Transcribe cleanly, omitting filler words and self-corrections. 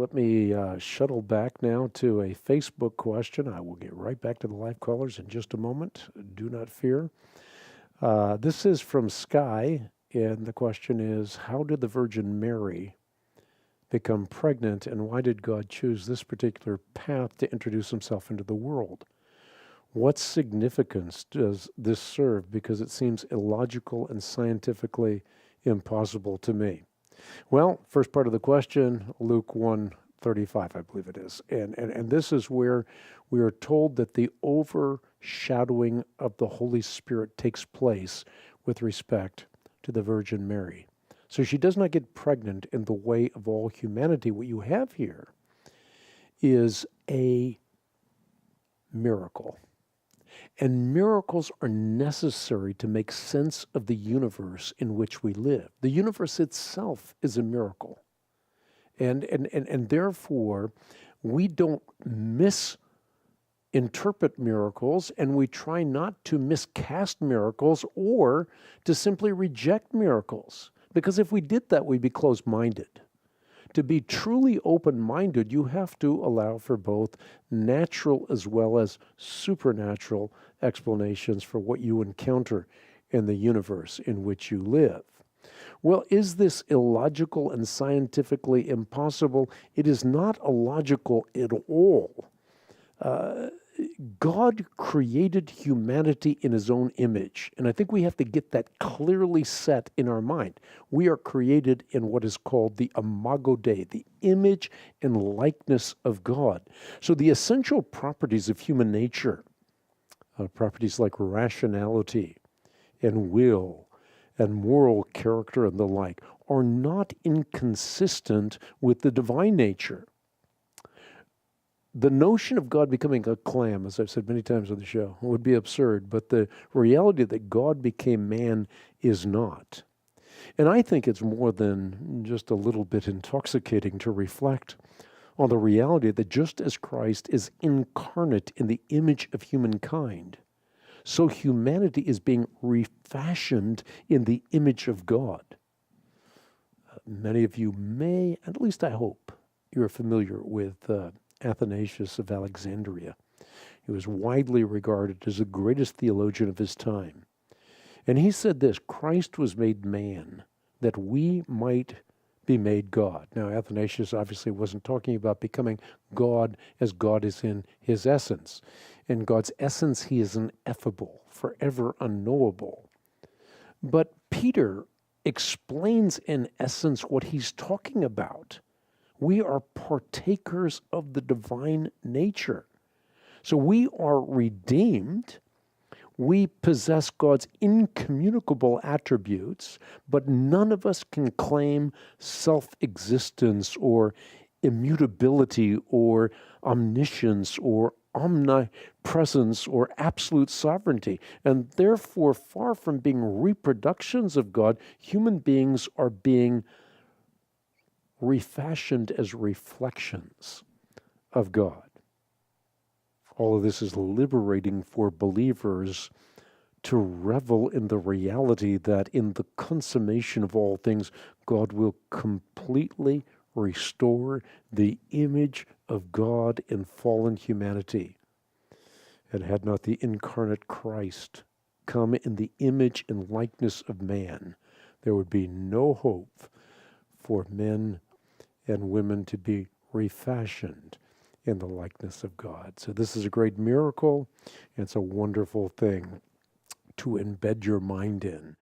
let me shuttle back now to a Facebook question. I will get right back to the live callers in just a moment. Do not fear. This is from Sky, and the question is, how did the Virgin Mary become pregnant, and why did God choose this particular path to introduce himself into the world? What significance does this serve? Because it seems illogical and scientifically impossible to me. Well, first part of the question, Luke 1:35, I believe it is. And this is where we are told that the overshadowing of the Holy Spirit takes place with respect to the Virgin Mary. So she does not get pregnant in the way of all humanity. What you have here is a miracle. And miracles are necessary to make sense of the universe in which we live. The universe itself is a miracle. And therefore, we don't misinterpret miracles, and we try not to miscast miracles or to simply reject miracles. Because if we did that, we'd be closed-minded. To be truly open-minded, you have to allow for both natural as well as supernatural explanations for what you encounter in the universe in which you live. Well, is this illogical and scientifically impossible? It is not illogical at all. God created humanity in his own image, and I think we have to get that clearly set in our mind. We are created in what is called the imago Dei, the image and likeness of God. So the essential properties of human nature, properties like rationality and will and moral character and the like, are not inconsistent with the divine nature. The notion of God becoming a clam, as I've said many times on the show, would be absurd, but the reality that God became man is not. And I think it's more than just a little bit intoxicating to reflect on the reality that just as Christ is incarnate in the image of humankind, so humanity is being refashioned in the image of God. Many of you may, at least I hope, you're familiar with Athanasius of Alexandria. He was widely regarded as the greatest theologian of his time. And he said this: Christ was made man that we might be made God. Now, Athanasius obviously wasn't talking about becoming God as God is in his essence. In God's essence, he is ineffable, forever unknowable. But Peter explains in essence what he's talking about. We are partakers of the divine nature. So we are redeemed. We possess God's incommunicable attributes, but none of us can claim self-existence or immutability or omniscience or omnipresence or absolute sovereignty. And therefore, far from being reproductions of God, human beings are being refashioned as reflections of God. All of this is liberating for believers to revel in the reality that in the consummation of all things, God will completely restore the image of God in fallen humanity. And had not the incarnate Christ come in the image and likeness of man, there would be no hope for men and women to be refashioned in the likeness of God. So this is a great miracle. It's a wonderful thing to embed your mind in.